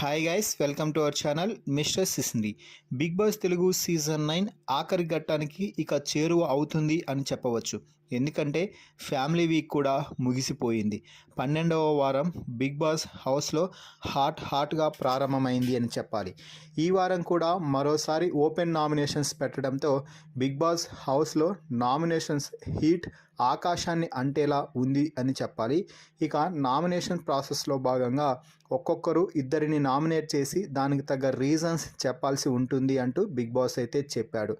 Hi guys, welcome to our channel mister Sisindi. Big boss Telugu season 9 ఆఖరి ఘట్టానికి ఇక చేరువ అవుతుంది అని చెప్పవచ్చు. ఎందుకంటే ఫ్యామిలీ వీక్ కూడా ముగిసిపోయింది. 12వ వారం బిగ్ బాస్ హౌస్లో హాట్గా ప్రారంభమైంది అని చెప్పాలి. ఈ వారం కూడా మరోసారి ఓపెన్ నామినేషన్స్ పెట్టడంతో బిగ్ బాస్ హౌస్లో నామినేషన్స్ హీట్ ఆకాశాన్ని అంటేలా ఉంది అని చెప్పాలి. ఇక నామినేషన్ ప్రాసెస్లో భాగంగా ఒక్కొక్కరు ఇద్దరిని నామినేట్ చేసి దానికి తగ్గ రీజన్స్ చెప్పాల్సి ఉంటుంది అంటూ బిగ్ బాస్ అయితే చెప్పాడు.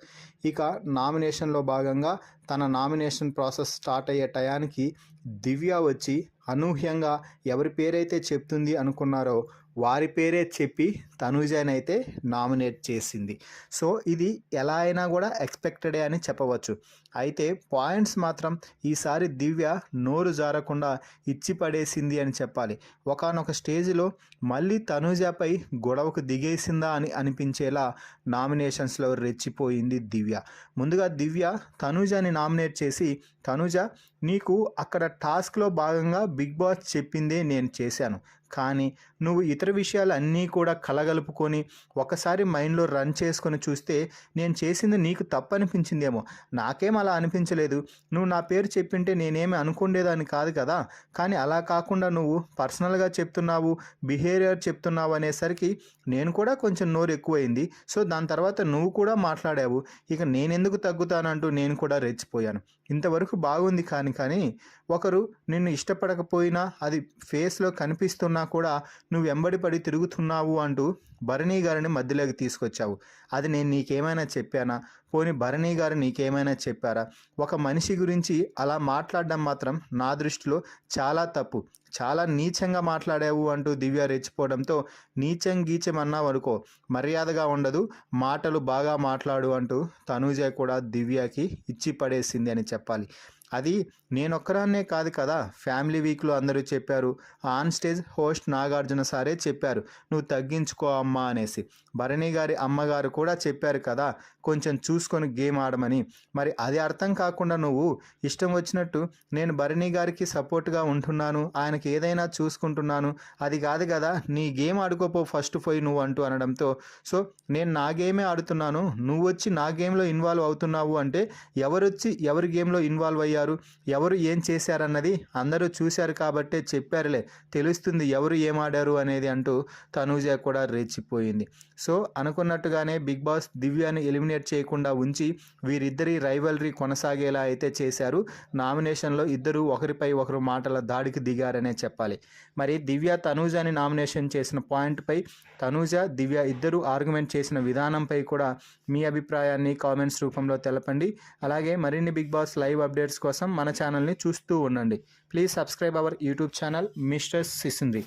ఇక నామినేషన్లో భాగంగా తన నామినేషన్ ప్రాసెస్ స్టార్ట్ అయ్యే టయానికి దివ్య వచ్చి అనూహ్యంగా ఎవరి పేరైతే చెప్తుంది అనుకున్నారో వారి పేరే చెప్పి తనూజనైతే నామినేట్ చేసింది. సో ఇది ఎలా అయినా కూడా ఎక్స్పెక్టెడే అని చెప్పవచ్చు. అయితే పాయింట్స్ మాత్రం ఈసారి దివ్య నోరు జారకుండా ఇచ్చి పడేసింది అని చెప్పాలి. ఒకానొక స్టేజ్లో మళ్ళీ తనూజపై గొడవకు దిగేసిందా అని అనిపించేలా నామినేషన్స్లో రెచ్చిపోయింది దివ్య. ముందుగా దివ్య తనూజని నామినేట్ చేసి, తనూజ నీకు అక్కడ టాస్క్లో భాగంగా బిగ్ బాస్ చెప్పిందే నేను చేశాను, కానీ నువ్వు ఇతర విషయాలు అన్నీ కూడా కలగలుపుకొని ఒకసారి మైండ్లో రన్ చేసుకొని చూస్తే నేను చేసింది నీకు తప్పనిపించిందేమో. నాకేం అలా అనిపించలేదు. నువ్వు నా పేరు చెప్పింటే నేనేమి అనుకుండేదాన్ని కాదు కదా. కానీ అలా కాకుండా నువ్వు పర్సనల్గా చెప్తున్నావు, బిహేవియర్ చెప్తున్నావు అనేసరికి నేను కూడా కొంచెం నోరు ఎక్కువైంది. సో దాని తర్వాత నువ్వు కూడా మాట్లాడావు. ఇక నేనెందుకు తగ్గుతానంటూ నేను కూడా రెచ్చిపోయాను. ఇంతవరకు బాగుంది కానీ ఒకరు నిన్ను ఇష్టపడకపోయినా అది ఫేస్లో కనిపిస్తున్నా కూడా నువ్వు వెంబడి పడి తిరుగుతున్నావు అంటూ భరణీ గారిని మధ్యలోకి తీసుకొచ్చావు. అది నేను నీకేమైనా చెప్పానా? పోనీ భరణీ గారు నీకేమైనా చెప్పారా? ఒక మనిషి గురించి అలా మాట్లాడడం మాత్రం నా దృష్టిలో చాలా తప్పు. చాలా నీచంగా మాట్లాడావు అంటూ దివ్య రెచ్చిపోవడంతో నీచం గీచం అన్నావు అనుకో మర్యాదగా ఉండదు, మాటలు బాగా మాట్లాడు అంటూ తనూజ కూడా దివ్యకి ఇచ్చి పడేసింది అని చెప్పాలి. అది నేనొక్కరాన్నే కాదు కదా, ఫ్యామిలీ వీక్లో అందరూ చెప్పారు. ఆన్ స్టేజ్ హోస్ట్ నాగార్జున సారే చెప్పారు నువ్వు తగ్గించుకో అమ్మా అనేసి. భరణి గారి అమ్మగారు కూడా చెప్పారు కదా కొంచెం చూసుకొని గేమ్ ఆడమని. మరి అది అర్థం కాకుండా నువ్వు ఇష్టం వచ్చినట్టు నేను భరణి గారికి సపోర్ట్గా ఉంటున్నాను, ఆయనకి ఏదైనా చూసుకుంటున్నాను, అది కాదు కదా, నీ గేమ్ ఆడుకోపో ఫస్ట్ పోయి నువ్వు అంటూ అనడంతో, సో నేను నా గేమే ఆడుతున్నాను, నువ్వు వచ్చి నా గేమ్లో ఇన్వాల్వ్ అవుతున్నావు అంటే ఎవరొచ్చి ఎవరి గేమ్లో ఇన్వాల్వ్ అయ్యారు, ఎవరు ఏం చేశారన్నది అందరూ చూశారు కాబట్టే చెప్పారులే, తెలుస్తుంది ఎవరు ఏం ఆడారు అనేది అంటూ తనూజ కూడా రెచ్చిపోయింది. సో అనుకున్నట్టుగానే బిగ్ బాస్ దివ్యాని ఎలిమినేట్ చేయకుండా ఉంచి వీరిద్దరి రైవల్రీ కొనసాగేలా అయితే చేశారు. నామినేషన్లో ఇద్దరు ఒకరిపై ఒకరు మాటల దాడికి దిగారనే చెప్పాలి. మరి దివ్య తనూజని నామినేషన్ చేసిన పాయింట్పై తనూజ దివ్య ఇద్దరు ఆర్గ్యుమెంట్ చేసిన విధానంపై కూడా మీ అభిప్రాయాన్ని కామెంట్స్ రూపంలో తెలపండి. అలాగే మరిన్ని బిగ్ బాస్ లైవ్ అప్డేట్స్ కోసం మన ఛానల్ని చూస్తూ ఉండండి. Please subscribe our YouTube channel mister సిసింది.